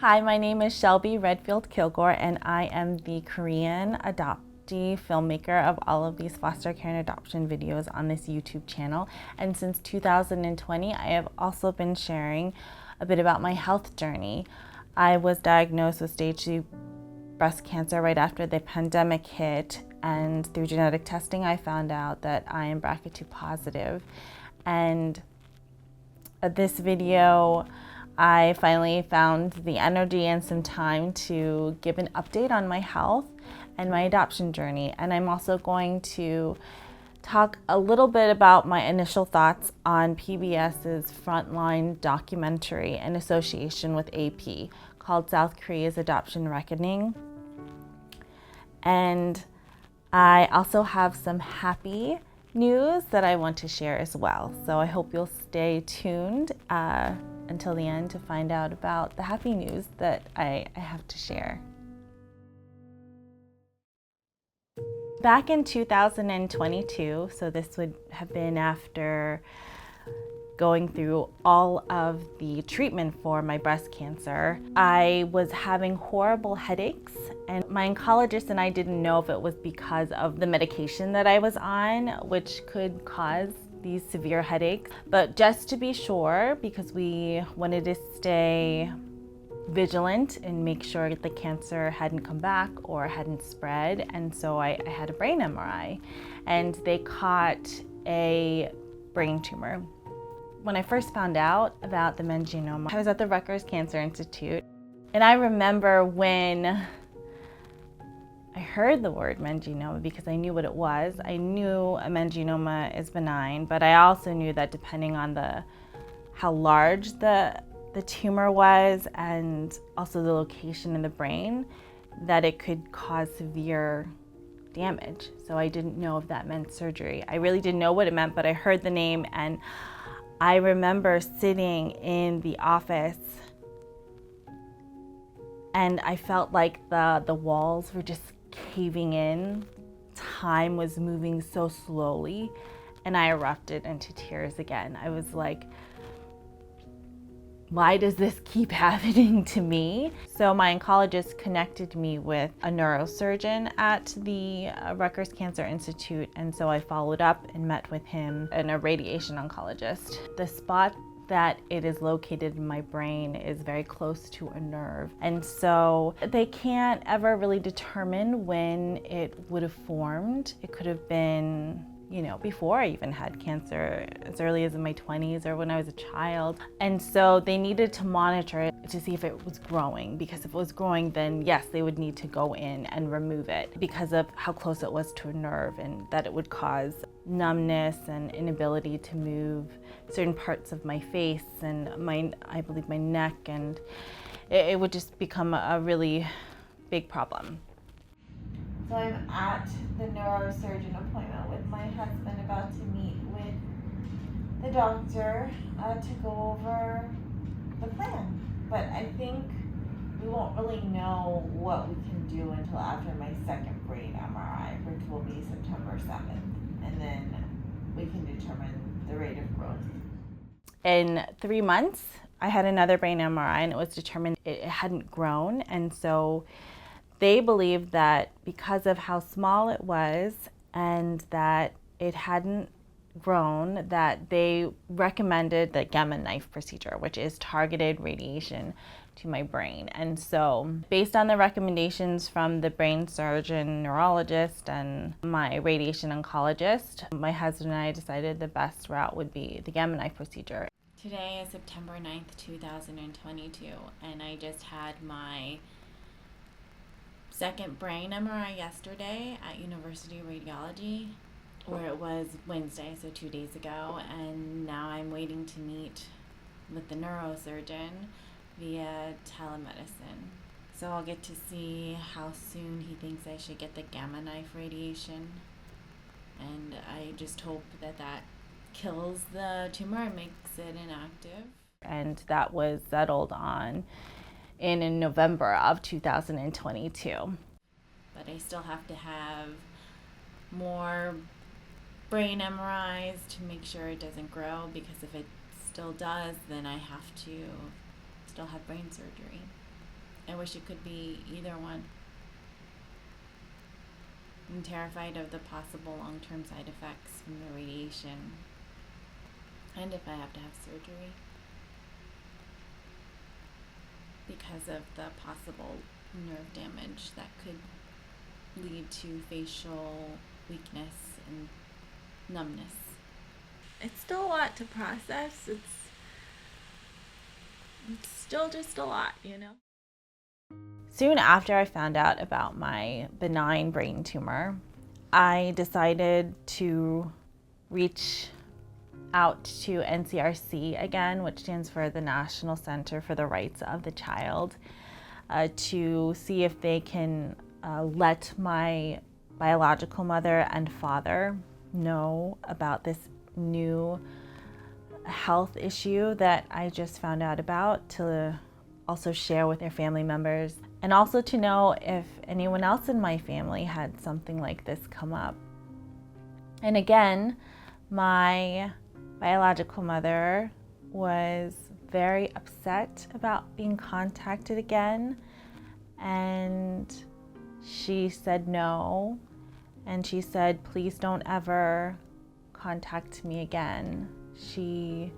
Hi, my name is Shelby Redfield Kilgore, and I am the Korean adoptee filmmaker of all of these foster care and adoption videos on this YouTube channel. And since 2020, I have also been sharing a bit about my health journey. I was diagnosed with stage 2 breast cancer right after the pandemic hit, and through genetic testing, I found out that I am BRCA2 positive. And this video, I finally found the energy and some time to give an update on my health and my adoption journey. And I'm also going to talk a little bit about my initial thoughts on PBS's Frontline Documentary in association with AP called South Korea's Adoption Reckoning. And I also have some happy news that I want to share as well. So I hope you'll stay tuned until the end to find out about the happy news that I have to share. Back in 2022, so this would have been after going through all of the treatment for my breast cancer, I was having horrible headaches, and my oncologist and I didn't know if it was because of the medication that I was on, which could cause these severe headaches. But just to be sure, because we wanted to stay vigilant and make sure the cancer hadn't come back or hadn't spread, and so I had a brain MRI, and they caught a brain tumor. When I first found out about the meningioma, I was at the Rutgers Cancer Institute, and I remember when I heard the word meningioma, because I knew what it was. I knew a meningioma is benign, but I also knew that depending on how large the tumor was and also the location in the brain, that it could cause severe damage. So I didn't know if that meant surgery. I really didn't know what it meant, but I heard the name, and I remember sitting in the office and I felt like the walls were just caving in. Time was moving so slowly, and I erupted into tears again. I was like, why does this keep happening to me? So my oncologist connected me with a neurosurgeon at the Rutgers Cancer Institute, and so I followed up and met with him and a radiation oncologist. The spot that it is located in my brain is very close to a nerve, and so they can't ever really determine when it would have formed. It could have been, before I even had cancer, as early as in my 20s or when I was a child. And so they needed to monitor it to see if it was growing, because if it was growing, then yes, they would need to go in and remove it because of how close it was to a nerve, and that it would cause numbness and inability to move certain parts of my face and I believe my neck, and it would just become a really big problem. So I'm at the neurosurgeon appointment with my husband, about to meet with the doctor to go over the plan. But I think we won't really know what we can do until after my second brain MRI, which will be September 7th. And then we can determine the rate of growth. In 3 months, I had another brain MRI, and it was determined it hadn't grown. And so they believed that because of how small it was and that it hadn't grown, that they recommended the gamma knife procedure, which is targeted radiation to my brain. And so based on the recommendations from the brain surgeon, neurologist, and my radiation oncologist, my husband and I decided the best route would be the gamma knife procedure. Today is September 9th, 2022, and I just had my second brain MRI yesterday at University Radiology, or it was Wednesday, so 2 days ago, and now I'm waiting to meet with the neurosurgeon via telemedicine. So I'll get to see how soon he thinks I should get the gamma knife radiation, and I just hope that kills the tumor and makes it inactive. And that was settled on in November of 2022. But I still have to have more brain MRIs to make sure it doesn't grow, because if it still does, then I have to still have brain surgery. I wish it could be either one. I'm terrified of the possible long-term side effects from the radiation, and if I have to have surgery, because of the possible nerve damage that could lead to facial weakness and numbness. It's still a lot to process. It's still just a lot, you know? Soon after I found out about my benign brain tumor, I decided to reach out to NCRC again, which stands for the National Center for the Rights of the Child, to see if they can let my biological mother and father know about this new health issue that I just found out about, to also share with their family members, and also to know if anyone else in my family had something like this come up. And again, my biological mother was very upset about being contacted again, and she said no, and she said, please don't ever contact me again. She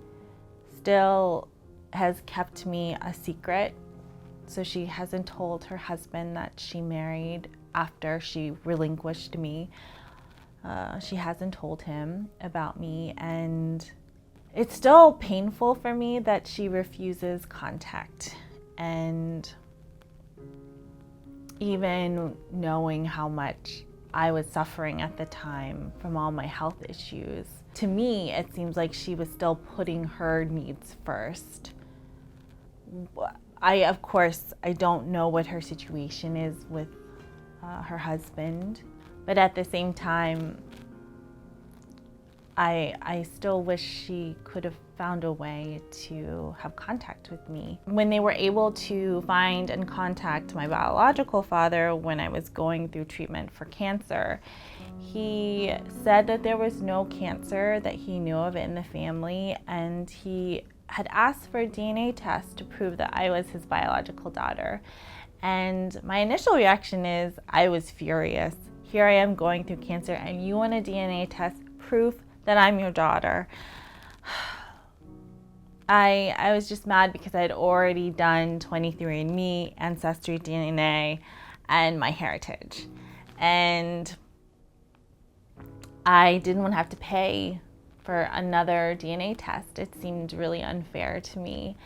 still has kept me a secret, so she hasn't told her husband that she married after she relinquished me. She hasn't told him about me, and it's still painful for me that she refuses contact. And even knowing how much I was suffering at the time from all my health issues, to me, it seems like she was still putting her needs first. Of course, I don't know what her situation is with her husband, but at the same time, I still wish she could have found a way to have contact with me. When they were able to find and contact my biological father when I was going through treatment for cancer, he said that there was no cancer that he knew of in the family, and he had asked for a DNA test to prove that I was his biological daughter. And my initial reaction is, I was furious. Here I am going through cancer, and you want a DNA test, proof that I'm your daughter. I was just mad because I had already done 23andMe, Ancestry DNA, and my heritage. And I didn't want to have to pay for another DNA test. It seemed really unfair to me.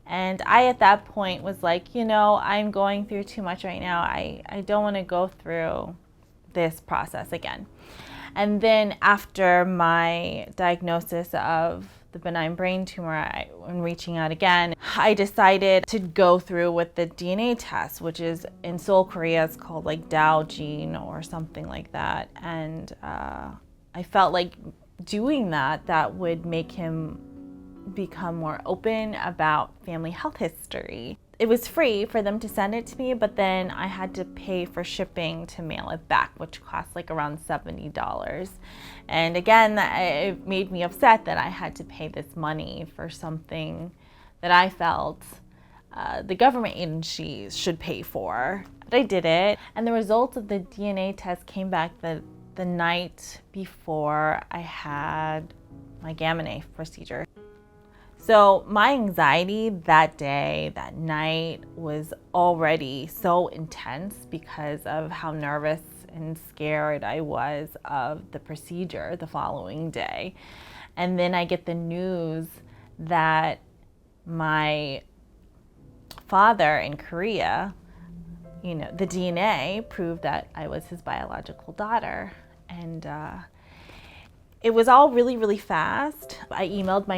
And I, at that point, was like, you know, I'm going through too much right now. I don't want to go through this process again. And then after my diagnosis of the benign brain tumor, when reaching out again, I decided to go through with the DNA test, which is in Seoul, Korea, it's called like Dow gene or something like that. And I felt like doing that would make him become more open about family health history. It was free for them to send it to me, but then I had to pay for shipping to mail it back, which cost like around $70. And again, it made me upset that I had to pay this money for something that I felt the government agencies should pay for. But I did it, and the results of the DNA test came back the night before I had my gamma knife procedure. So my anxiety that day, that night, was already so intense because of how nervous and scared I was of the procedure the following day. And then I get the news that my father in Korea, you know, the DNA proved that I was his biological daughter. And it was all really, really fast. I emailed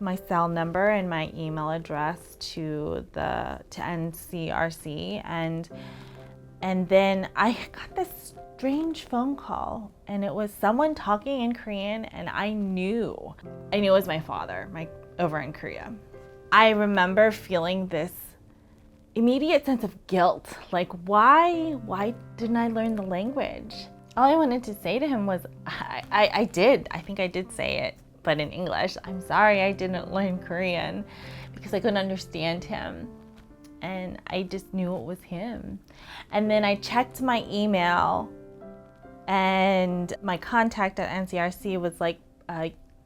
my cell number and my email address to NCRC, and then I got this strange phone call, and it was someone talking in Korean, and I knew it was my father, over in Korea. I remember feeling this immediate sense of guilt, like why didn't I learn the language? All I wanted to say to him was, I think I did say it, but in English, I'm sorry I didn't learn Korean, because I couldn't understand him. and I just knew it was him. And then I checked my email, and my contact at NCRC was like,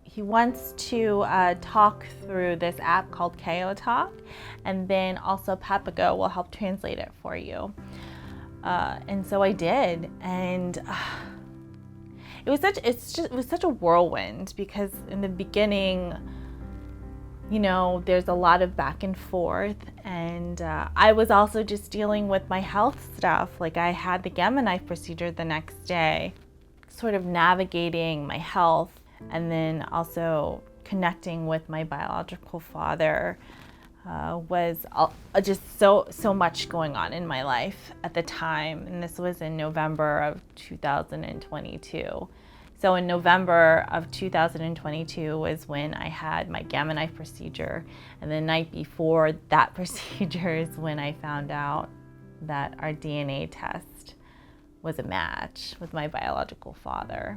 he wants to talk through this app called KO Talk, and then also Papago will help translate it for you. And so I did, and it was such a whirlwind, because in the beginning, you know, there's a lot of back and forth, and I was also just dealing with my health stuff. Like, I had the Gamma knife procedure the next day, sort of navigating my health, and then also connecting with my biological father was just so much going on in my life at the time. And this was in November of 2022. So in November of 2022 was when I had my Gamma knife procedure, and the night before that procedure is when I found out that our DNA test was a match with my biological father.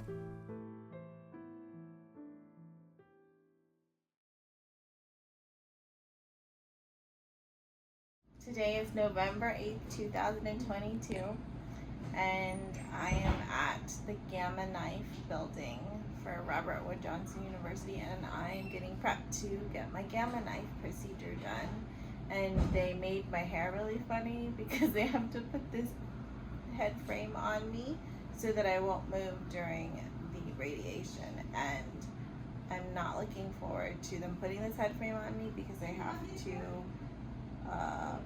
Today is November 8th, 2022, and I am at the Gamma Knife building for Robert Wood Johnson University, and I am getting prepped to get my Gamma Knife procedure done. And they made my hair really funny because they have to put this head frame on me so that I won't move during the radiation, and I'm not looking forward to them putting this head frame on me because they have to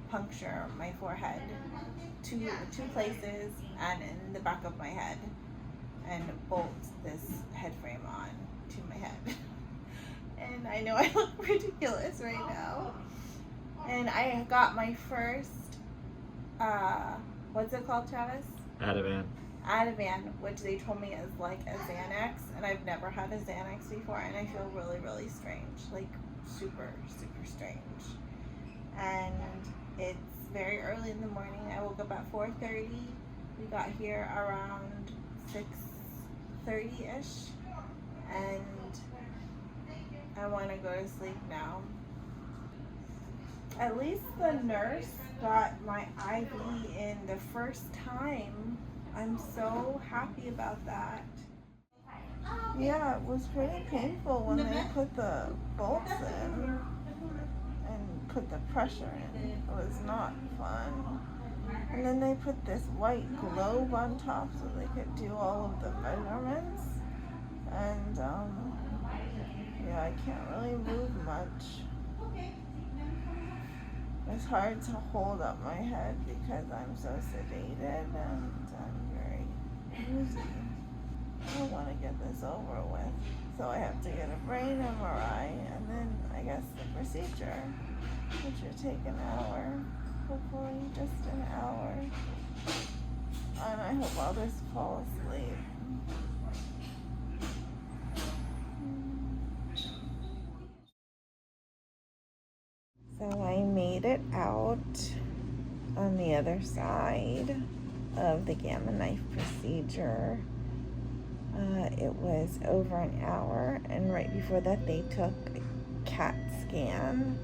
puncture my forehead two places and in the back of my head, and bolt this head frame on to my head. And I know I look ridiculous right now. And I got my first what's it called, Travis? Ativan, which they told me is like a Xanax, and I've never had a Xanax before, and I feel really strange, like super strange. And it's very early in the morning. I woke up at 4:30. We got here around 6:30-ish, and I want to go to sleep now. At least the nurse got my IV in the first time. I'm so happy about that. Yeah, it was pretty painful when they put the bolts in and put the pressure in. It was not fun. And then they put this white globe on top so they could do all of the measurements. And yeah, I can't really move much. It's hard to hold up my head because I'm so sedated and I'm very woozy. I want to get this over with. So I have to get a brain MRI, and then I guess the procedure, which will take an hour, hopefully just an hour. And I hope I'll just fall asleep. So I made it out on the other side of the Gamma knife procedure. It was over an hour, and right before that they took a CAT scan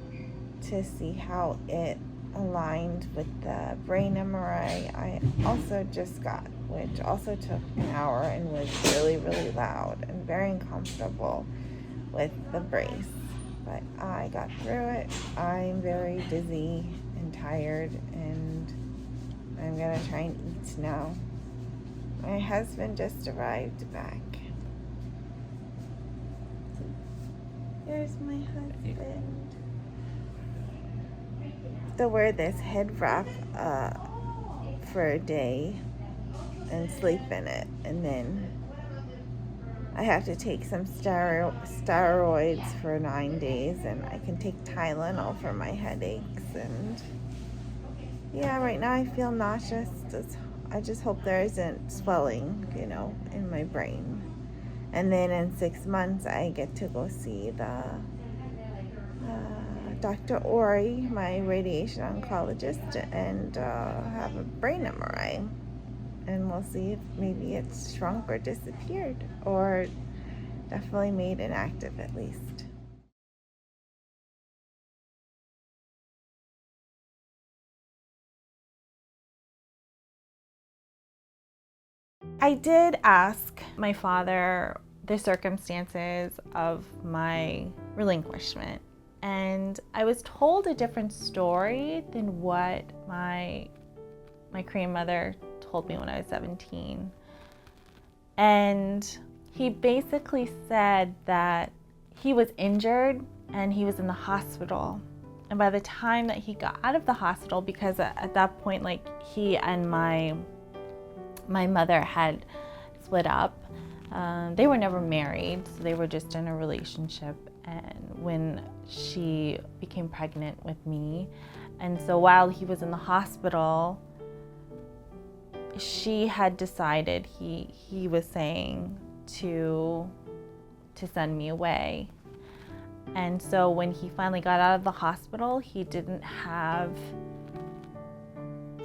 to see how it aligned with the brain MRI I also just got, which also took an hour and was really loud and very uncomfortable with the brace. But I got through it. I'm very dizzy and tired, and I'm gonna try and eat now. My husband just arrived back. There's my husband. They'll wear this head wrap for a day and sleep in it, and then I have to take some steroids for 9 days, and I can take Tylenol for my headaches. And yeah, right now I feel nauseous. I just hope there isn't swelling, in my brain. And then in 6 months, I get to go see the Dr. Ori, my radiation oncologist, and have a brain MRI. And we'll see if maybe it's shrunk or disappeared, or definitely made inactive at least. I did ask my father the circumstances of my relinquishment, and I was told a different story than what my Korean mother told me when I was 17. And he basically said that he was injured and he was in the hospital. And by the time that he got out of the hospital, because at that point, like, he and my mother had split up. They were never married, so they were just in a relationship. And when she became pregnant with me, and so while he was in the hospital, she had decided he was saying to send me away. And so when he finally got out of the hospital, he didn't have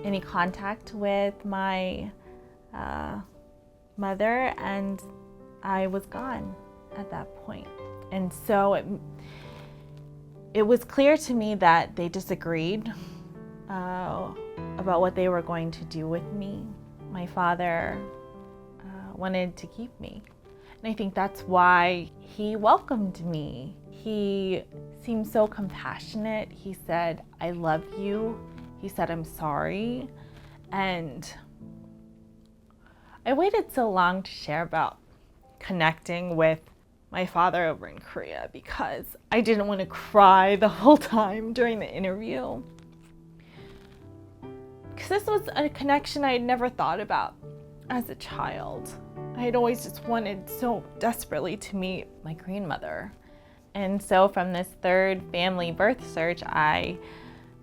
any contact with my mother, and I was gone at that point. And so it was clear to me that they disagreed about what they were going to do with me. My father wanted to keep me. And I think that's why he welcomed me. He seemed so compassionate. He said, "I love you." He said, "I'm sorry." And I waited so long to share about connecting with my father over in Korea because I didn't want to cry the whole time during the interview. Because this was a connection I had never thought about as a child. I had always just wanted so desperately to meet my Korean mother. And so from this third family birth search, I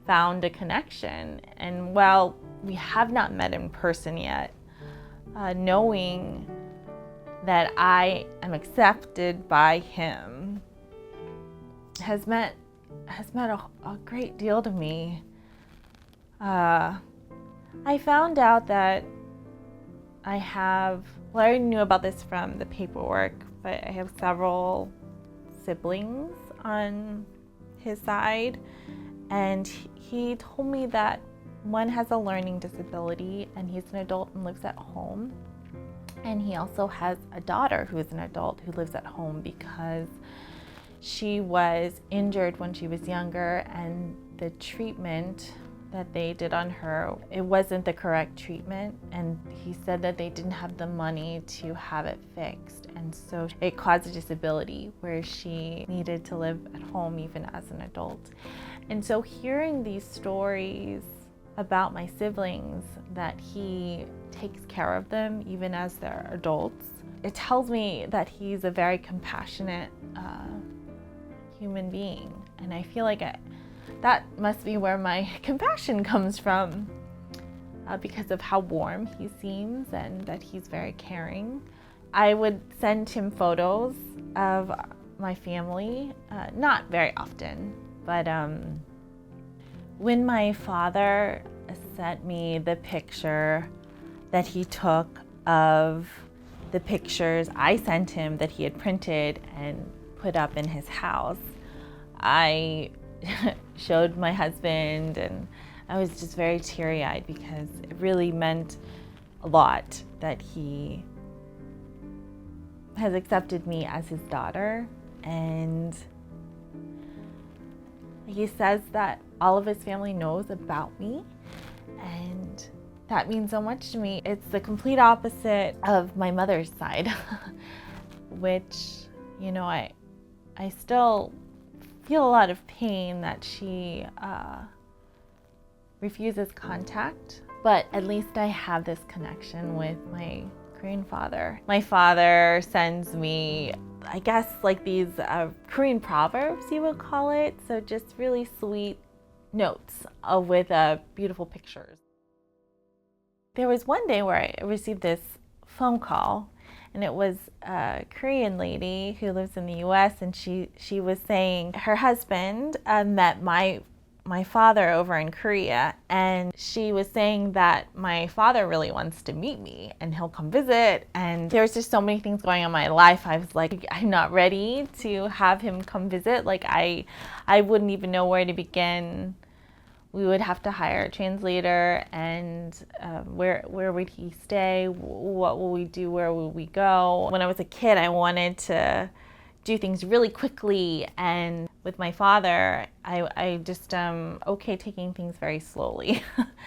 found a connection. And while we have not met in person yet, knowing that I am accepted by him has meant a great deal to me. I found out that I already knew about this from the paperwork, but I have several siblings on his side, and he told me that one has a learning disability and he's an adult and lives at home. And he also has a daughter who is an adult who lives at home because she was injured when she was younger, and the treatment that they did on her, it wasn't the correct treatment, and he said that they didn't have the money to have it fixed, and so it caused a disability where she needed to live at home even as an adult. And so hearing these stories about my siblings, that he takes care of them even as they're adults, it tells me that he's a very compassionate human being. And I feel like that must be where my compassion comes from, because of how warm he seems and that he's very caring. I would send him photos of my family, not very often, but when my father sent me the picture that he took of the pictures I sent him that he had printed and put up in his house, I showed my husband, and I was just very teary-eyed because it really meant a lot that he has accepted me as his daughter. And he says that all of his family knows about me, and that means so much to me. It's the complete opposite of my mother's side, which, you know, I still feel a lot of pain that she refuses contact, but at least I have this connection with my Korean father. My father sends me, I guess, like these Korean proverbs, you would call it, so just really sweet notes with beautiful pictures. There was one day where I received this phone call, and it was a Korean lady who lives in the US, and she was saying her husband met my father over in Korea, and she was saying that my father really wants to meet me and he'll come visit. And there was just so many things going on in my life. I was like, I'm not ready to have him come visit. Like I wouldn't even know where to begin we would have to hire a translator, and where would he stay? What will we do? Where will we go? When I was a kid, I wanted to do things really quickly, and with my father, I just okay taking things very slowly.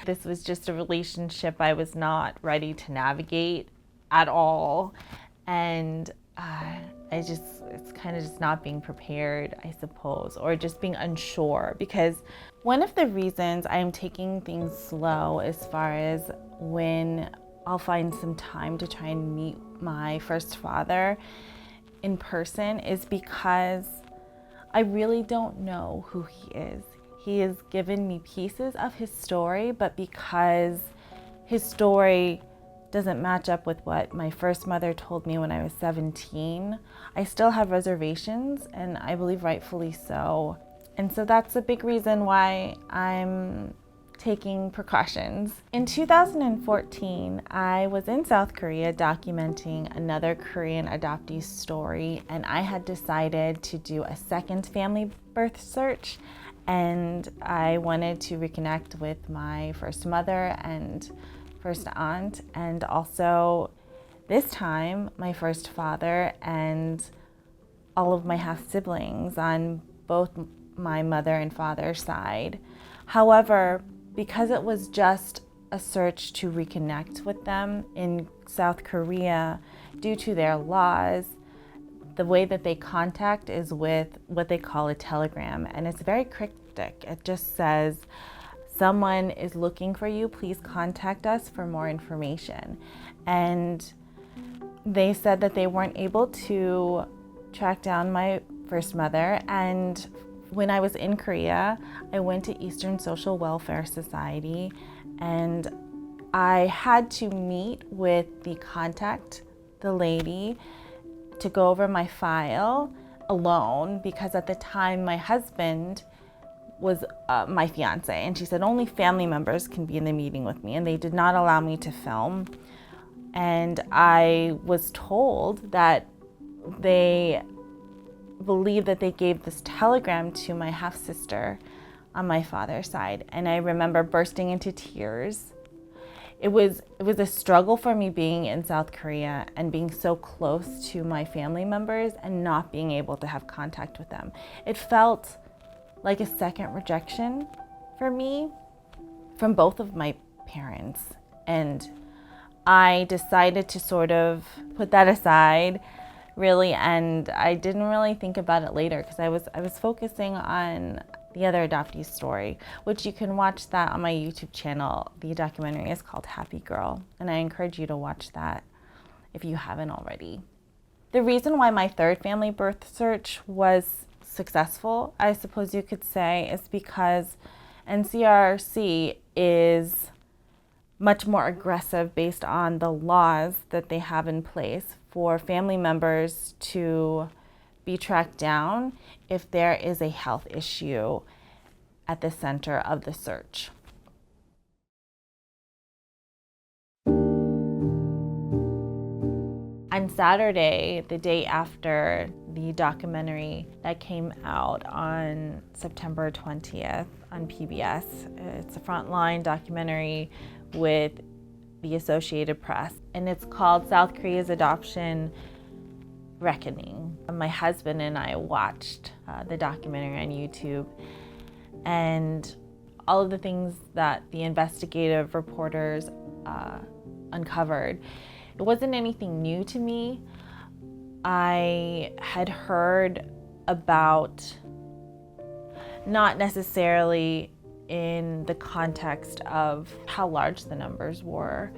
This was just a relationship I was not ready to navigate at all, and it's kind of just not being prepared, I suppose, or just being unsure, because one of the reasons I'm taking things slow as far as when I'll find some time to try and meet my first father in person is because I really don't know who he is. He has given me pieces of his story, but because his story doesn't match up with what my first mother told me when I was 17, I still have reservations, and I believe rightfully so. And so that's a big reason why I'm taking precautions. In 2014, I was in South Korea documenting another Korean adoptee story, and I had decided to do a second family birth search, and I wanted to reconnect with my first mother and first aunt, and also this time my first father and all of my half siblings on both my mother and father's side. However, because it was just a search to reconnect with them in South Korea, due to their laws, the way that they contact is with what they call a telegram, and it's very cryptic. It just says, "Someone is looking for you, please contact us for more information." And they said that they weren't able to track down my first mother, and when I was in Korea, I went to Eastern Social Welfare Society, and I had to meet with the contact, the lady, to go over my file alone, because at the time my husband was my fiance, and she said only family members can be in the meeting with me, and they did not allow me to film. And I was told that they believe that they gave this telegram to my half-sister on my father's side, and I remember bursting into tears. It was a struggle for me being in South Korea and being so close to my family members and not being able to have contact with them. It felt like a second rejection for me from both of my parents, and I decided to sort of put that aside, really, and I didn't really think about it later because I was focusing on the other adoptee story, which you can watch that on my YouTube channel. The documentary is called Happy Girl, and I encourage you to watch that if you haven't already. The reason why my third family birth search was successful, I suppose you could say, is because NCRC is much more aggressive based on the laws that they have in place for family members to be tracked down if there is a health issue at the center of the search. On Saturday, the day after the documentary that came out on September 20th on PBS, it's a Frontline Documentary with the Associated Press, and it's called South Korea's Adoption Reckoning. My husband and I watched the documentary on YouTube, and all of the things that the investigative reporters uncovered, it wasn't anything new to me. I had heard about, not necessarily in the context of how large the numbers were,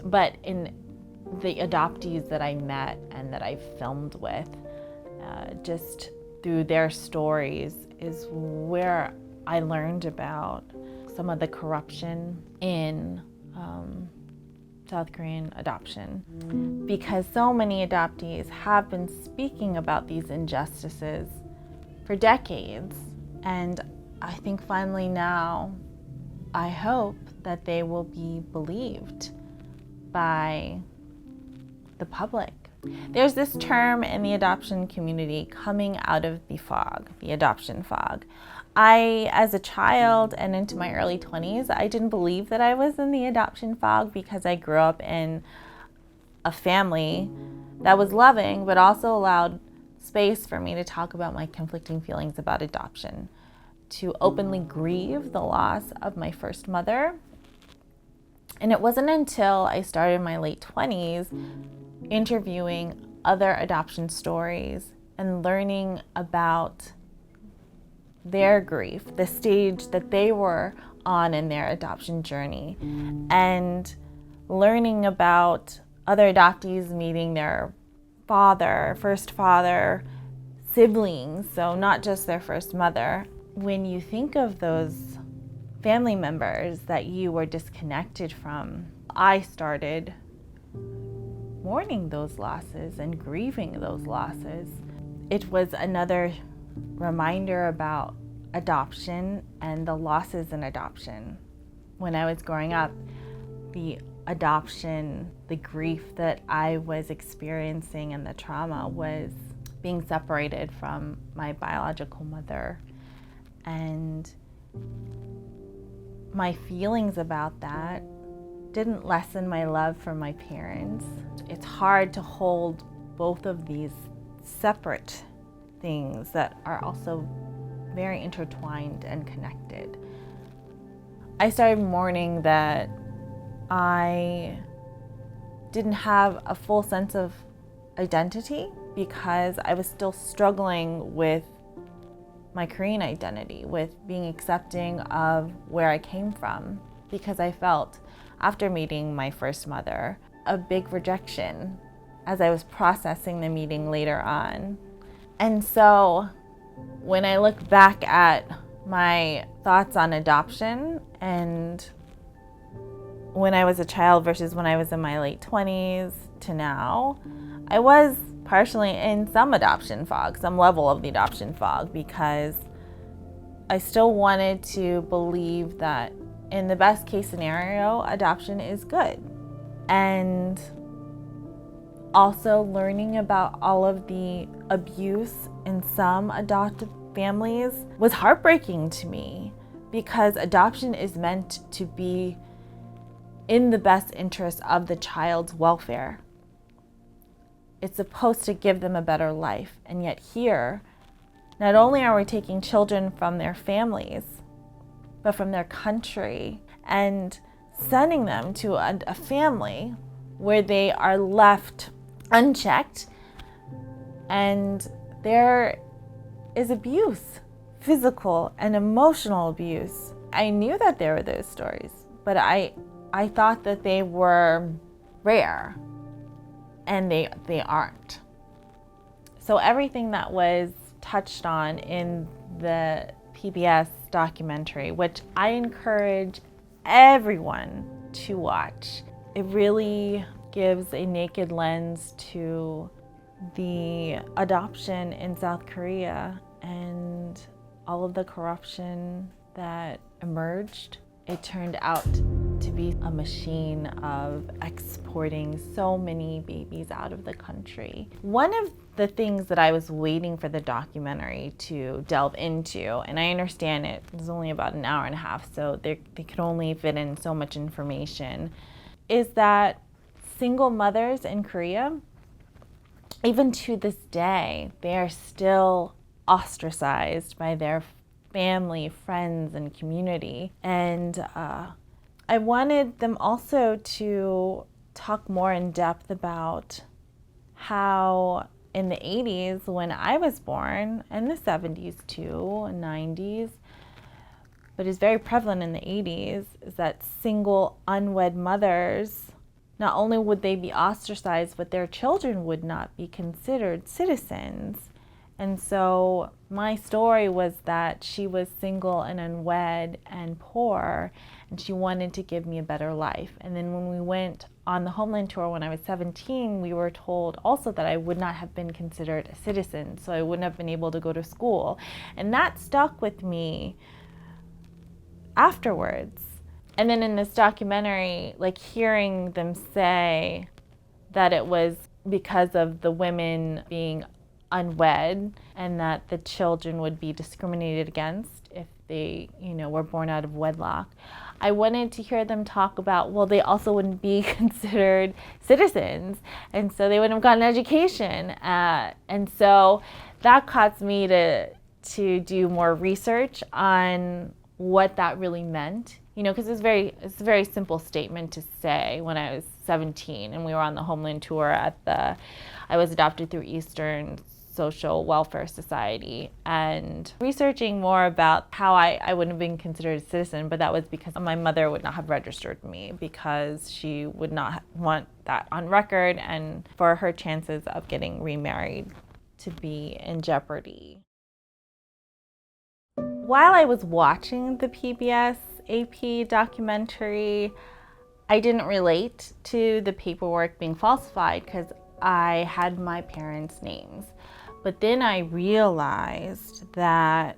but in the adoptees that I met and that I filmed with, just through their stories is where I learned about some of the corruption in South Korean adoption, because so many adoptees have been speaking about these injustices for decades, and I think finally now, I hope that they will be believed by the public. There's this term in the adoption community, coming out of the fog, the adoption fog. As a child and into my early 20s, I didn't believe that I was in the adoption fog because I grew up in a family that was loving, but also allowed space for me to talk about my conflicting feelings about adoption, to openly grieve the loss of my first mother. And it wasn't until I started my late 20s interviewing other adoption stories and learning about their grief, the stage that they were on in their adoption journey, and learning about other adoptees meeting their first father, siblings, so not just their first mother. When you think of those family members that you were disconnected from, I started mourning those losses and grieving those losses. It was another reminder about adoption and the losses in adoption. When I was growing up, the adoption, the grief that I was experiencing and the trauma was being separated from my biological mother. And my feelings about that didn't lessen my love for my parents. It's hard to hold both of these separate things that are also very intertwined and connected. I started mourning that I didn't have a full sense of identity because I was still struggling with my Korean identity, with being accepting of where I came from, because I felt, after meeting my first mother, a big rejection as I was processing the meeting later on. And so when I look back at my thoughts on adoption and when I was a child versus when I was in my late 20s to now, I was partially in some adoption fog, some level of the adoption fog, because I still wanted to believe that in the best case scenario, adoption is good. And also learning about all of the abuse in some adoptive families was heartbreaking to me, because adoption is meant to be in the best interest of the child's welfare. It's supposed to give them a better life. And yet here, not only are we taking children from their families, but from their country, and sending them to a family where they are left unchecked, and there is abuse, physical and emotional abuse. I knew that there were those stories, but I thought that they were rare, and they aren't. So everything that was touched on in the PBS documentary, which I encourage everyone to watch, it really gives a naked lens to the adoption in South Korea and all of the corruption that emerged. It turned out to be a machine of exporting so many babies out of the country. One of the things that I was waiting for the documentary to delve into, and I understand it was only about an hour and a half, so they could only fit in so much information, is that single mothers in Korea, even to this day, they are still ostracized by their family, friends, and community. And I wanted them also to talk more in depth about how in the 80s, when I was born, and the 70s too, and 90s, but is very prevalent in the 80s, is that single unwed mothers, not only would they be ostracized, but their children would not be considered citizens. And so my story was that she was single and unwed and poor, and she wanted to give me a better life. And then when we went on the Homeland Tour when I was 17, we were told also that I would not have been considered a citizen, so I wouldn't have been able to go to school. And that stuck with me afterwards. And then in this documentary, like hearing them say that it was because of the women being unwed and that the children would be discriminated against if they, were born out of wedlock. I wanted to hear them talk about, well, they also wouldn't be considered citizens, and so they wouldn't have gotten an education. And so that caused me to do more research on what that really meant. Because it's a very simple statement to say. When I was 17 and we were on the Homeland tour I was adopted through Eastern Social Welfare Society, and researching more about how I wouldn't have been considered a citizen, but that was because my mother would not have registered me because she would not want that on record and for her chances of getting remarried to be in jeopardy. While I was watching the PBS AP documentary, I didn't relate to the paperwork being falsified because I had my parents' names. But then I realized that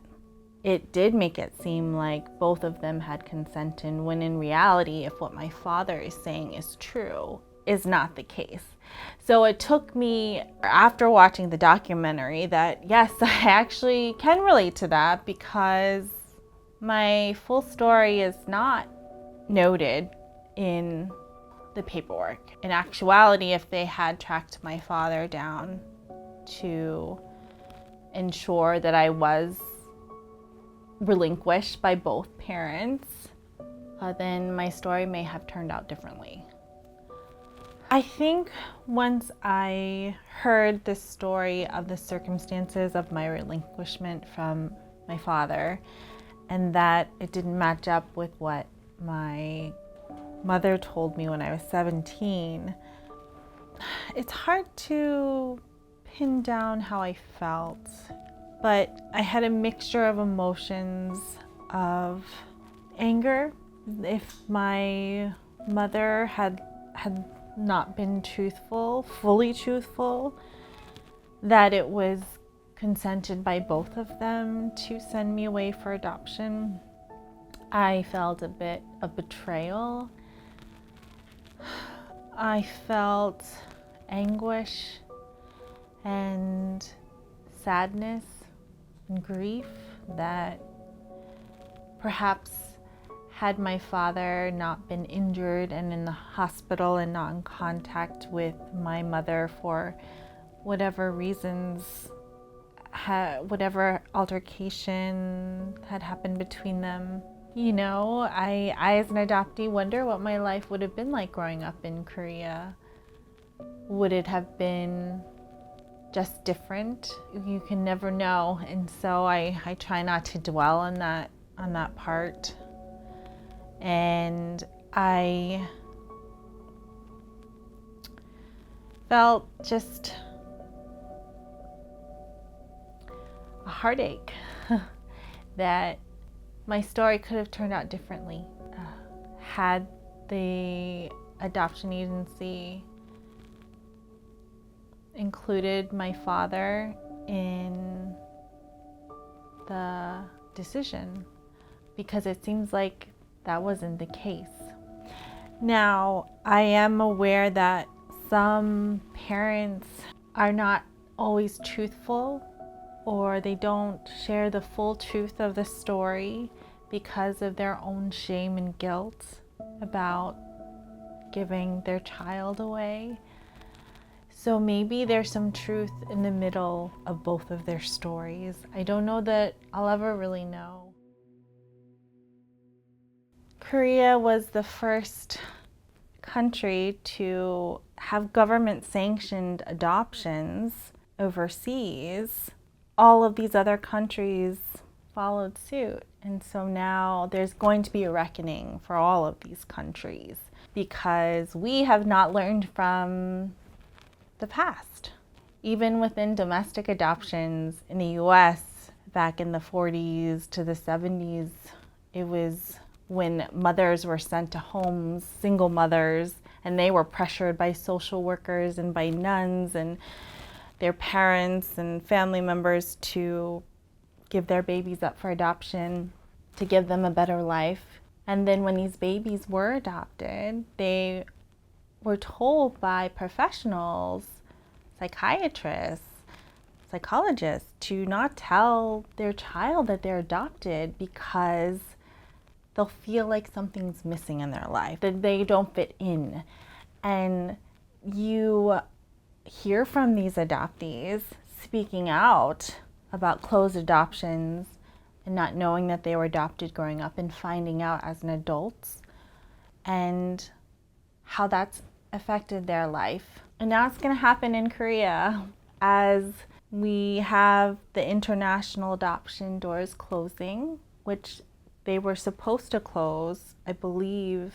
it did make it seem like both of them had consented, when in reality, if what my father is saying is true, is not the case. So it took me, after watching the documentary, that yes, I actually can relate to that, because my full story is not noted in the paperwork. In actuality, if they had tracked my father down to ensure that I was relinquished by both parents, then my story may have turned out differently. I think once I heard the story of the circumstances of my relinquishment from my father, and that it didn't match up with what my mother told me when I was 17, it's hard to pin down how I felt, but I had a mixture of emotions of anger. If my mother had not been fully truthful, that it was consented by both of them to send me away for adoption. I felt a bit of betrayal. I felt anguish and sadness and grief that perhaps had my father not been injured and in the hospital and not in contact with my mother for whatever reasons, whatever altercation had happened between them. I as an adoptee wonder what my life would have been like growing up in Korea. Would it have been just different? You can never know. And so I try not to dwell on that part. And I felt just a heartache that my story could have turned out differently had the adoption agency included my father in the decision, because it seems like that wasn't the case. Now, I am aware that some parents are not always truthful, or they don't share the full truth of the story because of their own shame and guilt about giving their child away. So maybe there's some truth in the middle of both of their stories. I don't know that I'll ever really know. Korea was the first country to have government-sanctioned adoptions overseas. All of these other countries followed suit. And so now there's going to be a reckoning for all of these countries, because we have not learned from the past. Even within domestic adoptions in the US back in the 40s to the 70s, it was when mothers were sent to homes, single mothers, and they were pressured by social workers and by nuns and their parents and family members to give their babies up for adoption to give them a better life. And then when these babies were adopted, they were told by professionals, psychiatrists, psychologists to not tell their child that they're adopted because they'll feel like something's missing in their life, that they don't fit in. And you hear from these adoptees speaking out about closed adoptions and not knowing that they were adopted growing up and finding out as an adult, and how that's affected their life. And now it's going to happen in Korea as we have the international adoption doors closing, which they were supposed to close, I believe,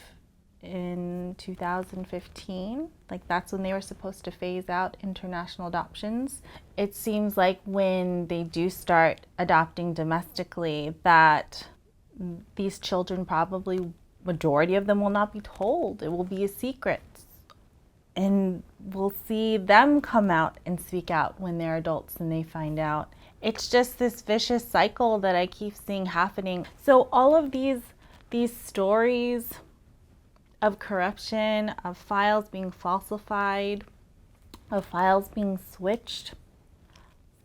in 2015. Like, that's when they were supposed to phase out international adoptions. It seems like when they do start adopting domestically, that these children, probably majority of them, will not be told. It will be a secret. And we'll see them come out and speak out when they're adults and they find out. It's just this vicious cycle that I keep seeing happening. So all of these stories of corruption, of files being falsified, of files being switched,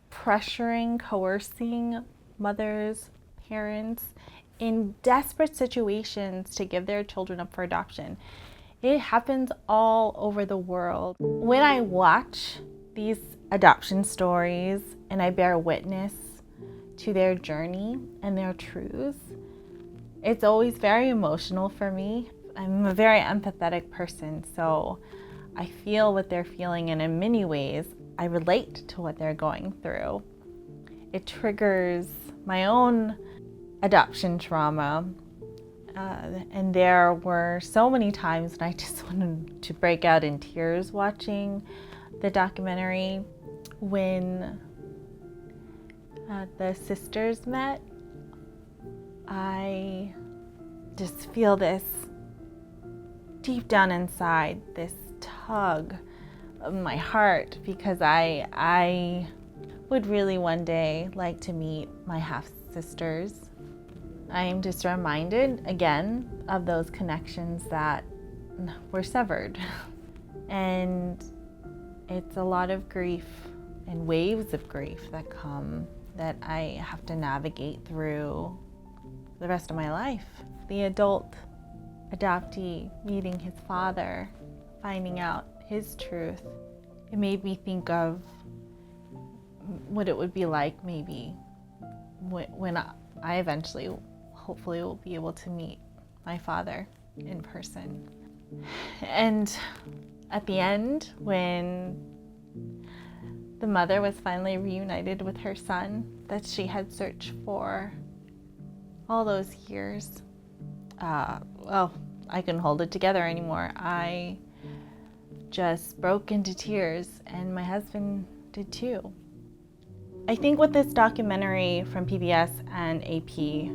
pressuring, coercing mothers, parents in desperate situations to give their children up for adoption. It happens all over the world. When I watch these adoption stories and I bear witness to their journey and their truths, it's always very emotional for me. I'm a very empathetic person, so I feel what they're feeling, and in many ways, I relate to what they're going through. It triggers my own adoption trauma. And there were so many times when I just wanted to break out in tears watching the documentary. When the sisters met, I just feel this deep down inside, this tug of my heart, because I would really one day like to meet my half-sisters. I am just reminded again of those connections that were severed. And it's a lot of grief and waves of grief that come that I have to navigate through the rest of my life. The adult adoptee meeting his father, finding out his truth, it made me think of what it would be like maybe when I eventually hopefully will be able to meet my father in person. And at the end, when the mother was finally reunited with her son that she had searched for all those years, I couldn't hold it together anymore. I just broke into tears, and my husband did too. I think what this documentary from PBS and AP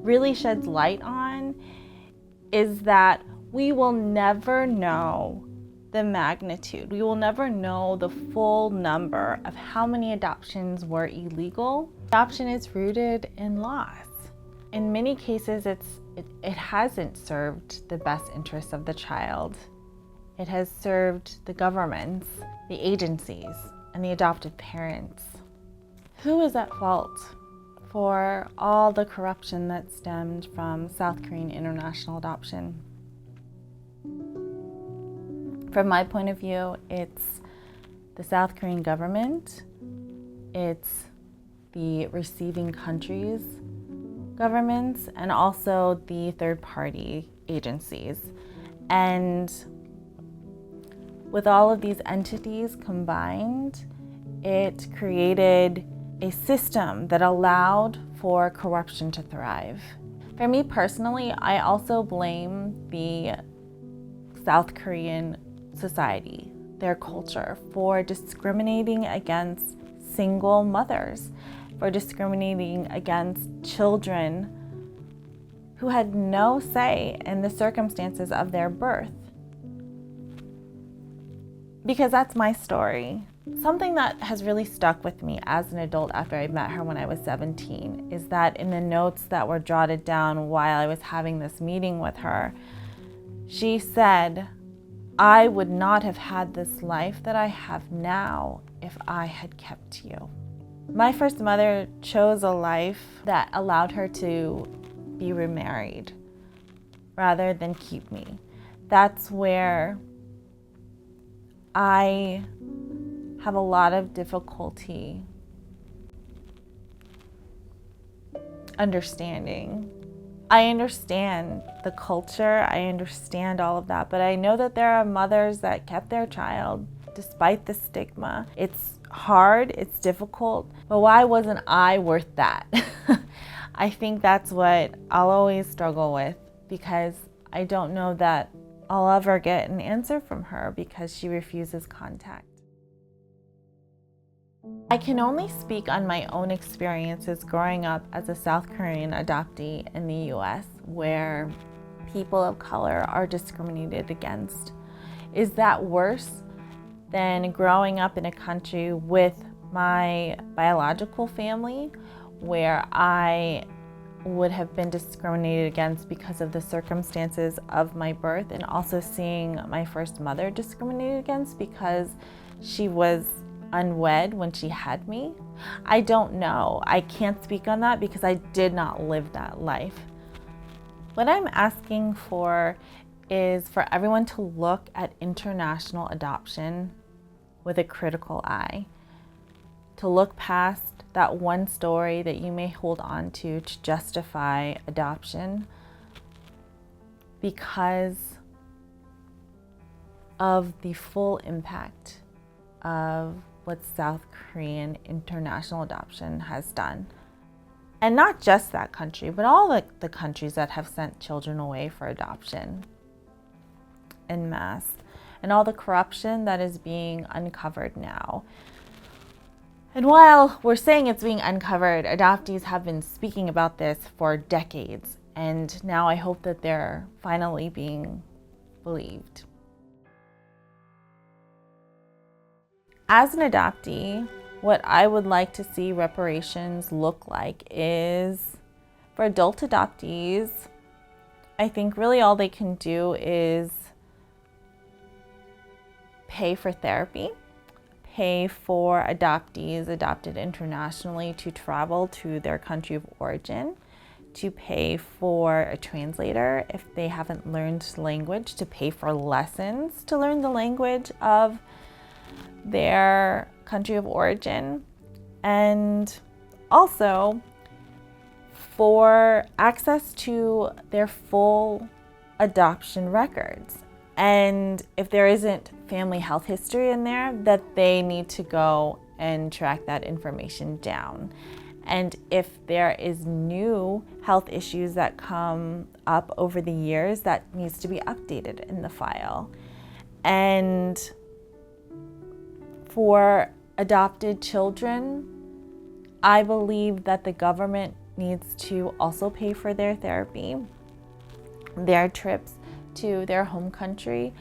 really sheds light on is that we will never know the magnitude. We will never know the full number of how many adoptions were illegal. Adoption is rooted in loss. In many cases, it hasn't served the best interests of the child. It has served the governments, the agencies, and the adopted parents. Who is at fault for all the corruption that stemmed from South Korean international adoption? From my point of view, it's the South Korean government, it's the receiving countries' governments, and also the third-party agencies. And with all of these entities combined, it created a system that allowed for corruption to thrive. For me personally, I also blame the South Korean society, their culture, for discriminating against single mothers, for discriminating against children who had no say in the circumstances of their birth. Because that's my story. Something that has really stuck with me as an adult after I met her when I was 17 is that in the notes that were jotted down while I was having this meeting with her, she said, "I would not have had this life that I have now if I had kept you." My first mother chose a life that allowed her to be remarried rather than keep me. That's where I have a lot of difficulty understanding. I understand the culture, I understand all of that, but I know that there are mothers that kept their child despite the stigma. It's hard, it's difficult, but why wasn't I worth that? I think that's what I'll always struggle with, because I don't know that I'll ever get an answer from her because she refuses contact. I can only speak on my own experiences growing up as a South Korean adoptee in the US, where people of color are discriminated against. Is that worse than growing up in a country with my biological family, where I would have been discriminated against because of the circumstances of my birth, and also seeing my first mother discriminated against because she was unwed when she had me? I don't know. I can't speak on that because I did not live that life. What I'm asking for is for everyone to look at international adoption with a critical eye, to look past that one story that you may hold on to justify adoption because of the full impact of what South Korean international adoption has done. And not just that country, but all the countries that have sent children away for adoption en masse, and all the corruption that is being uncovered now. And while we're saying it's being uncovered, adoptees have been speaking about this for decades, and now I hope that they're finally being believed. As an adoptee, what I would like to see reparations look like is, for adult adoptees, I think really all they can do is pay for therapy, pay for adoptees adopted internationally to travel to their country of origin, to pay for a translator if they haven't learned language, to pay for lessons to learn the language of their country of origin, and also for access to their full adoption records. And if there isn't family health history in there, that they need to go and track that information down. And if there is new health issues that come up over the years, that needs to be updated in the file. And for adopted children, I believe that the government needs to also pay for their therapy, their trips to their home country,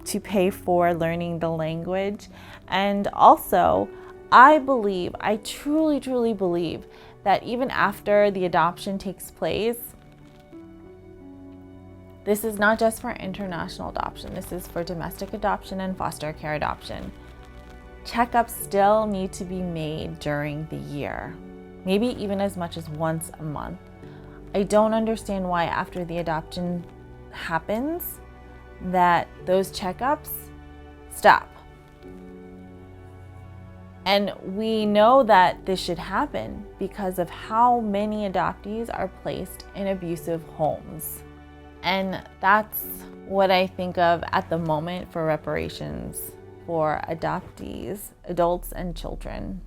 to pay for learning the language. And also, I truly believe that even after the adoption takes place, this is not just for international adoption, this is for domestic adoption and foster care adoption. Checkups still need to be made during the year, maybe even as much as once a month. I don't understand why after the adoption happens that those checkups stop. And we know that this should happen because of how many adoptees are placed in abusive homes. And that's what I think of at the moment for reparations for adoptees, adults and children.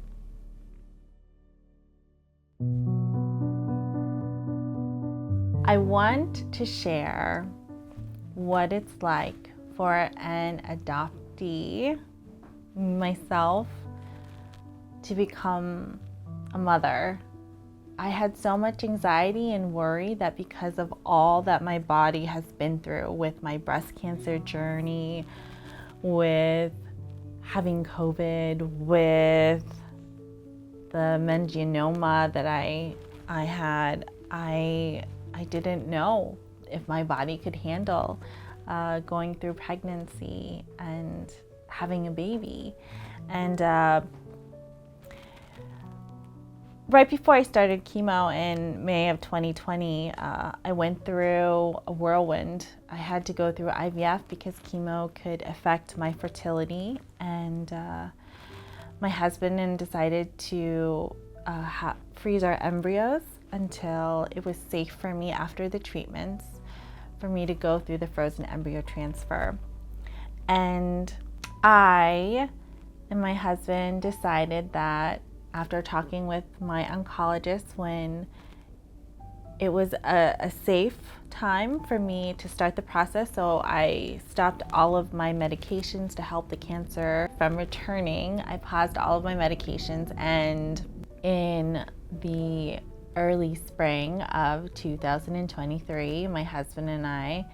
I want to share what it's like for an adoptee, myself, to become a mother. I had so much anxiety and worry that because of all that my body has been through with my breast cancer journey, with having COVID, with the meningioma that I had, I didn't know if my body could handle going through pregnancy and having a baby. And Right before I started chemo in May of 2020, I went through a whirlwind. I had to go through IVF because chemo could affect my fertility, and my husband decided to freeze our embryos until it was safe for me after the treatments for me to go through the frozen embryo transfer. And I and my husband decided that after talking with my oncologist, when it was a safe time for me to start the process, so I stopped all of my medications to help the cancer from returning. I paused all of my medications, and in the early spring of 2023, my husband and I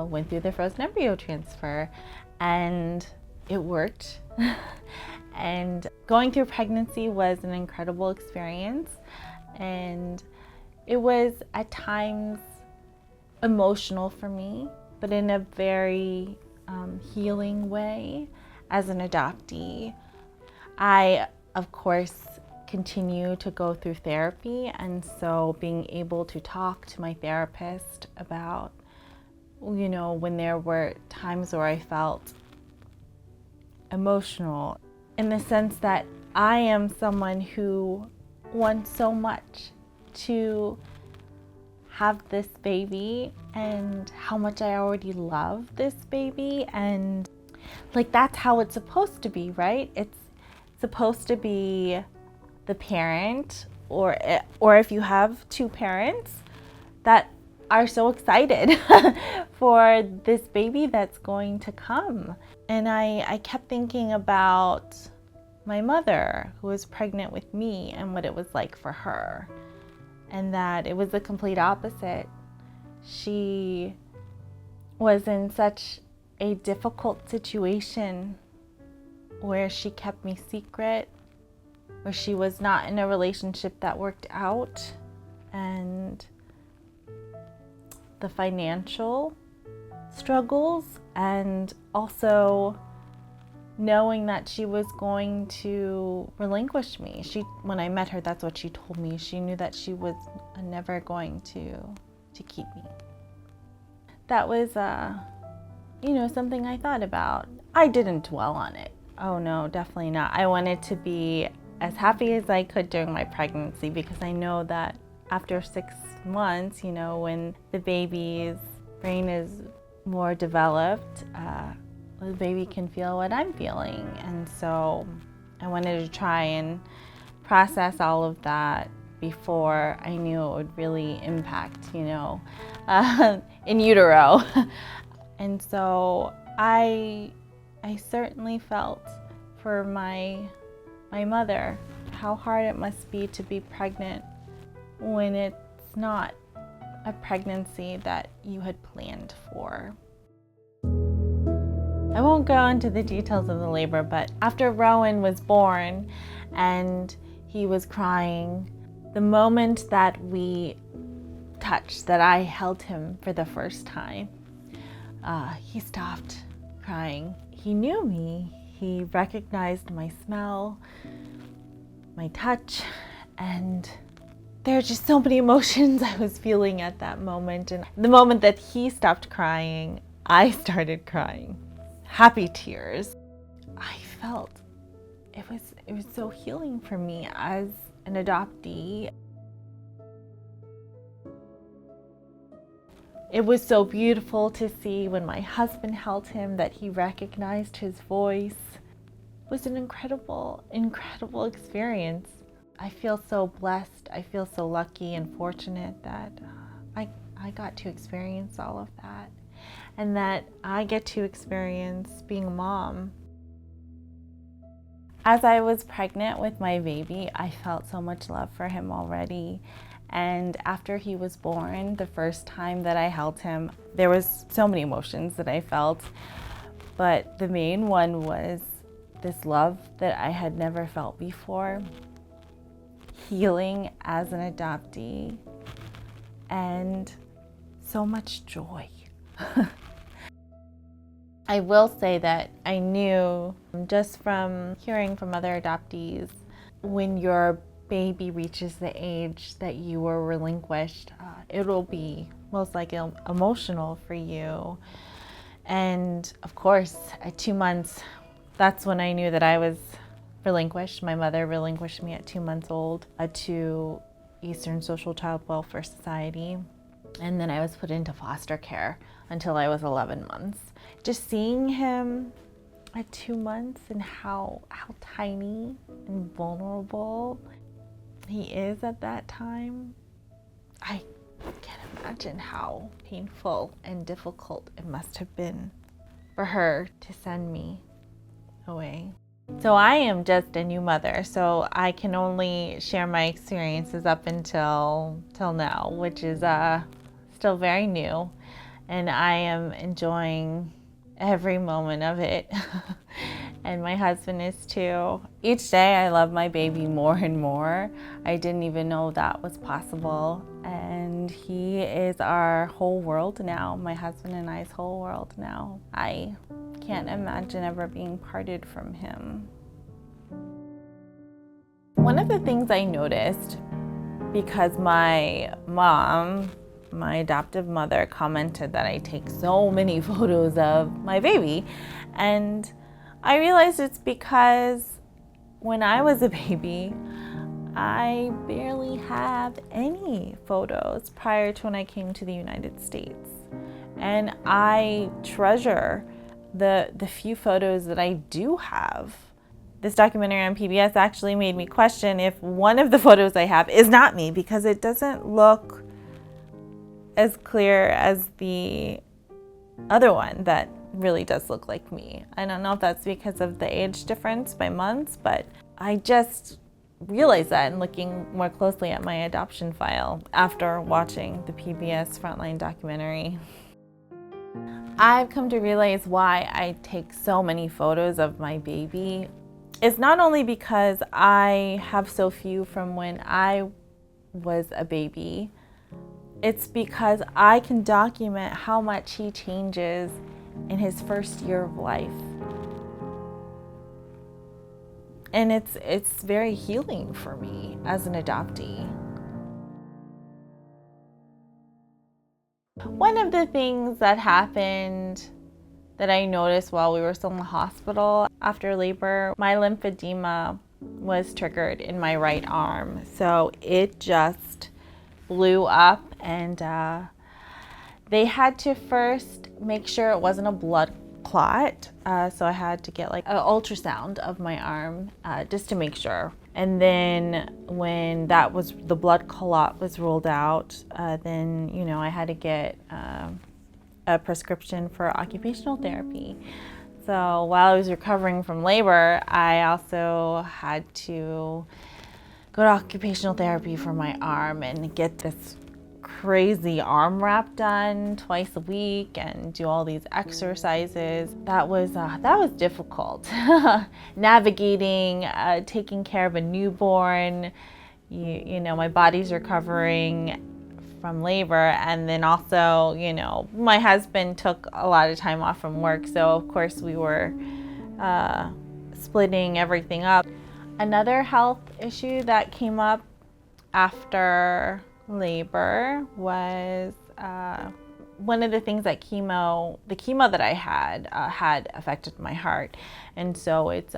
went through the frozen embryo transfer, and it worked. And going through pregnancy was an incredible experience, and it was at times emotional for me, but in a very healing way as an adoptee. I, of course, continue to go through therapy, and so being able to talk to my therapist about, when there were times where I felt emotional, in the sense that I am someone who wants so much to have this baby, and how much I already love this baby, and that's how it's supposed to be, right? It's supposed to be the parent, or if you have two parents that are so excited for this baby that's going to come. And I kept thinking about my mother, who was pregnant with me, and what it was like for her, and that it was the complete opposite. She was in such a difficult situation where she kept me secret, where she was not in a relationship that worked out, and the financial struggles, and also knowing that she was going to relinquish me. When I met her, that's what she told me. She knew that she was never going to keep me. That was something I thought about. I didn't dwell on it. Oh no, definitely not. I wanted to be as happy as I could during my pregnancy, because I know that after 6 months, when the baby's brain is more developed, the baby can feel what I'm feeling. And so I wanted to try and process all of that before I knew it would really impact, in utero. And so I certainly felt for my mother how hard it must be to be pregnant when it's not a pregnancy that you had planned for. I won't go into the details of the labor, but after Rowan was born and he was crying, the moment that we touched, that I held him for the first time, he stopped crying. He knew me. He recognized my smell, my touch, and there are just so many emotions I was feeling at that moment. And the moment that he stopped crying, I started crying. Happy tears. I felt it was so healing for me as an adoptee. It was so beautiful to see when my husband held him that he recognized his voice. It was an incredible, incredible experience. I feel so blessed. I feel so lucky and fortunate that I got to experience all of that, and that I get to experience being a mom. As I was pregnant with my baby, I felt so much love for him already. And after he was born, the first time that I held him, there was so many emotions that I felt, but the main one was this love that I had never felt before, healing as an adoptee, and so much joy. I will say that I knew just from hearing from other adoptees, when you're baby reaches the age that you were relinquished, it'll be most likely emotional for you. And of course, at 2 months, that's when I knew that I was relinquished. My mother relinquished me at 2 months old to Eastern Social Child Welfare Society. And then I was put into foster care until I was 11 months. Just seeing him at 2 months and how tiny and vulnerable he is at that time, I can't imagine how painful and difficult it must have been for her to send me away. So I am just a new mother, so I can only share my experiences up until now, which is still very new, and I am enjoying every moment of it. And my husband is too. Each day I love my baby more and more. I didn't even know that was possible, and he is our whole world now, my husband and I's whole world now. I can't imagine ever being parted from him. One of the things I noticed, because my mom, my adoptive mother, commented that I take so many photos of my baby, and I realized it's because when I was a baby, I barely have any photos prior to when I came to the United States. And I treasure the few photos that I do have. This documentary on PBS actually made me question if one of the photos I have is not me, because it doesn't look as clear as the other one that really does look like me. I don't know if that's because of the age difference by months, but I just realized that in looking more closely at my adoption file after watching the PBS Frontline Documentary. I've come to realize why I take so many photos of my baby. It's not only because I have so few from when I was a baby, it's because I can document how much he changes in his first year of life. And it's very healing for me as an adoptee. One of the things that happened that I noticed while we were still in the hospital after labor, my lymphedema was triggered in my right arm. So it just blew up, and they had to first make sure it wasn't a blood clot. So I had to get like an ultrasound of my arm just to make sure. And then when the blood clot was ruled out, then, I had to get a prescription for occupational therapy. So while I was recovering from labor, I also had to go to occupational therapy for my arm and get this crazy arm wrap done twice a week and do all these exercises. That was difficult. Navigating, taking care of a newborn, my body's recovering from labor, and then also, my husband took a lot of time off from work, so of course we were splitting everything up. Another health issue that came up after labor was one of the things that the chemo that I had affected my heart, and so it's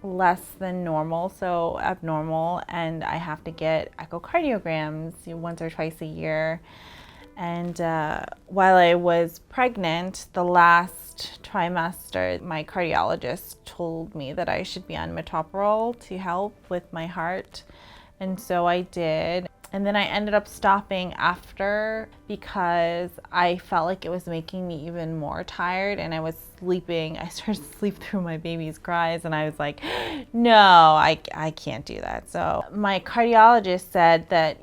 less than normal, so abnormal, and I have to get echocardiograms once or twice a year. And while I was pregnant, the last trimester, my cardiologist told me that I should be on metoprolol to help with my heart, and so I did. And then I ended up stopping after because I felt like it was making me even more tired, and I was sleeping. I started to sleep through my baby's cries, and I was like, no, I can't do that. So my cardiologist said that,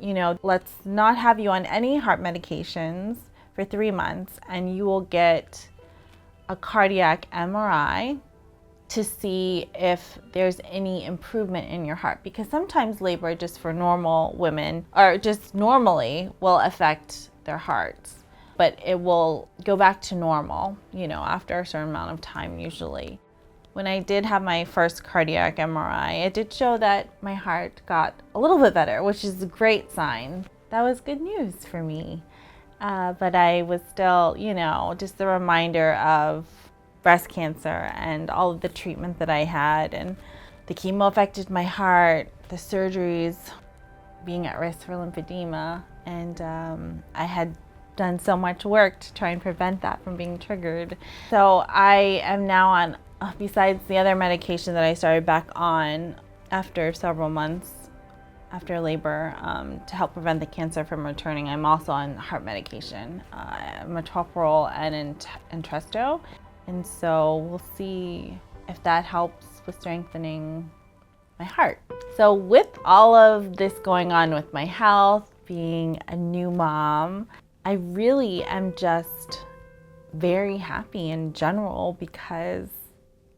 let's not have you on any heart medications for 3 months, and you will get a cardiac MRI to see if there's any improvement in your heart, because sometimes labor just for normal women or just normally will affect their hearts, but it will go back to normal, after a certain amount of time usually. When I did have my first cardiac MRI, it did show that my heart got a little bit better, which is a great sign. That was good news for me. But I was still, just a reminder of breast cancer and all of the treatment that I had, and the chemo affected my heart, the surgeries, being at risk for lymphedema, and I had done so much work to try and prevent that from being triggered. So I am now on, besides the other medication that I started back on after several months after labor to help prevent the cancer from returning, I'm also on heart medication, metoprolol and Entresto. And so we'll see if that helps with strengthening my heart. So with all of this going on with my health, being a new mom, I really am just very happy in general because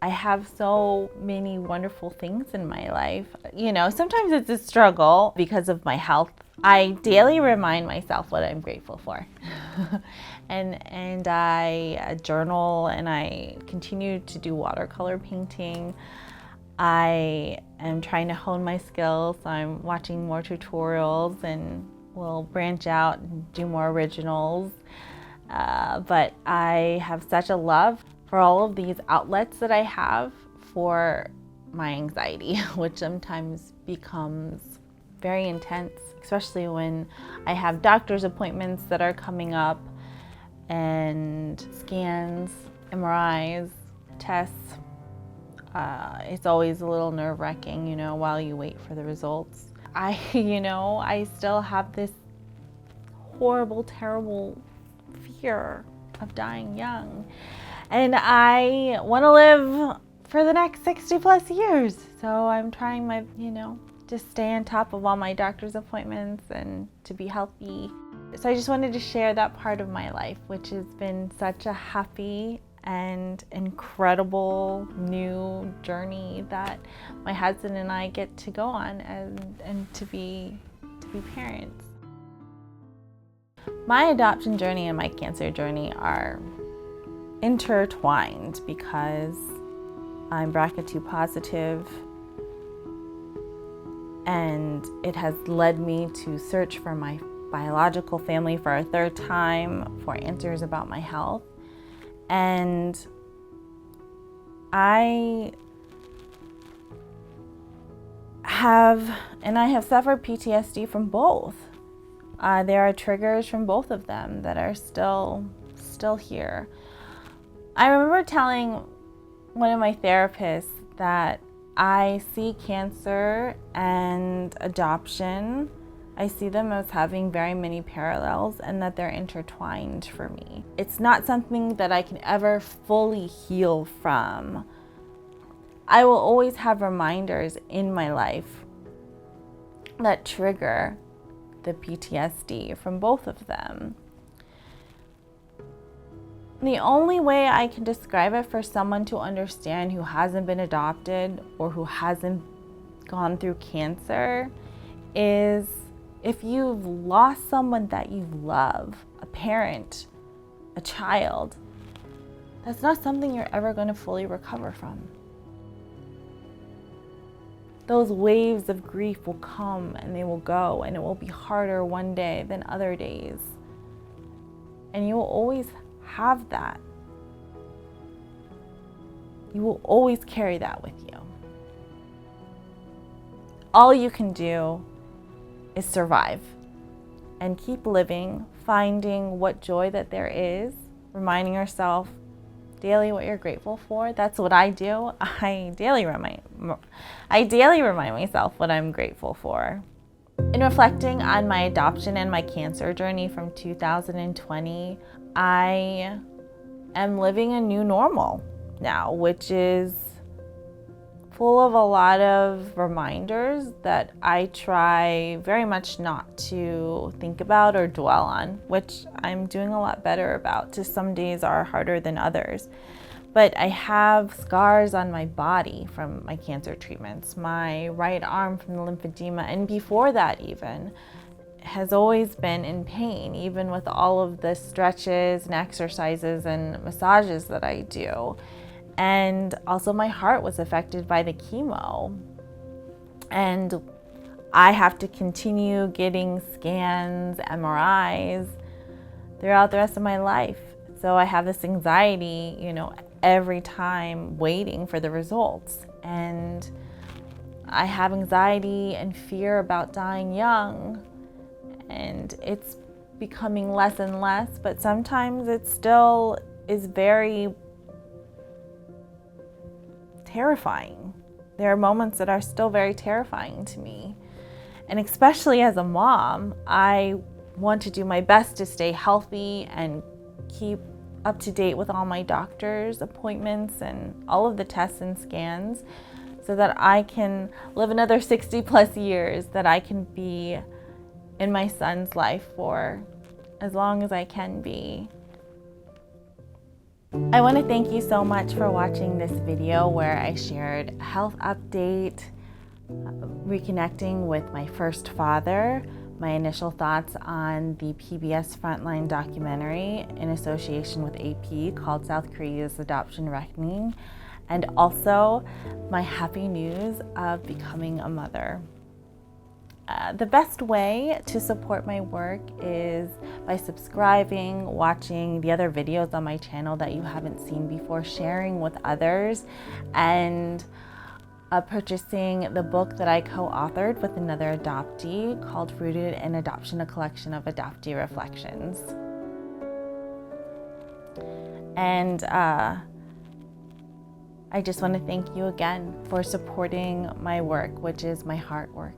I have so many wonderful things in my life. Sometimes it's a struggle because of my health. I daily remind myself what I'm grateful for. and I journal, and I continue to do watercolor painting. I am trying to hone my skills. So I'm watching more tutorials and will branch out and do more originals. But I have such a love for all of these outlets that I have for my anxiety, which sometimes becomes very intense, especially when I have doctor's appointments that are coming up and scans, MRIs, tests. It's always a little nerve-wracking, while you wait for the results. I still have this horrible, terrible fear of dying young. And I want to live for the next 60 plus years. So I'm trying my, just stay on top of all my doctor's appointments and to be healthy. So I just wanted to share that part of my life, which has been such a happy and incredible new journey that my husband and I get to go on and to be parents. My adoption journey and my cancer journey are intertwined because I'm BRCA2 positive, and it has led me to search for my biological family for a third time for answers about my health. And I have suffered PTSD from both. There are triggers from both of them that are still here. I remember telling one of my therapists that I see cancer and adoption, I see them as having very many parallels and that they're intertwined for me. It's not something that I can ever fully heal from. I will always have reminders in my life that trigger the PTSD from both of them. The only way I can describe it for someone to understand who hasn't been adopted or who hasn't gone through cancer is if you've lost someone that you love, a parent, a child, that's not something you're ever going to fully recover from. Those waves of grief will come and they will go, and it will be harder one day than other days. And you will always have that. You will always carry that with you. All you can do is survive and keep living, finding what joy that there is, reminding yourself daily what you're grateful for. That's what I do. I daily remind myself what I'm grateful for. In reflecting on my adoption and my cancer journey from 2020, I am living a new normal now, which is full of a lot of reminders that I try very much not to think about or dwell on, which I'm doing a lot better about. Just some days are harder than others. But I have scars on my body from my cancer treatments. My right arm from the lymphedema, and before that even, has always been in pain, even with all of the stretches and exercises and massages that I do. And also my heart was affected by the chemo. And I have to continue getting scans, MRIs throughout the rest of my life. So I have this anxiety, every time waiting for the results. And I have anxiety and fear about dying young. And it's becoming less and less, but sometimes it still is very terrifying. There are moments that are still very terrifying to me. And especially as a mom, I want to do my best to stay healthy and keep up to date with all my doctor's appointments and all of the tests and scans so that I can live another 60 plus years, that I can be in my son's life for as long as I can be. I want to thank you so much for watching this video where I shared a health update, reconnecting with my first father, my initial thoughts on the PBS Frontline Documentary in association with AP called South Korea's Adoption Reckoning, and also my happy news of becoming a mother. The best way to support my work is by subscribing, watching the other videos on my channel that you haven't seen before, sharing with others, and purchasing the book that I co-authored with another adoptee called Rooted in Adoption, a collection of adoptee reflections. And I just want to thank you again for supporting my work, which is my heart work.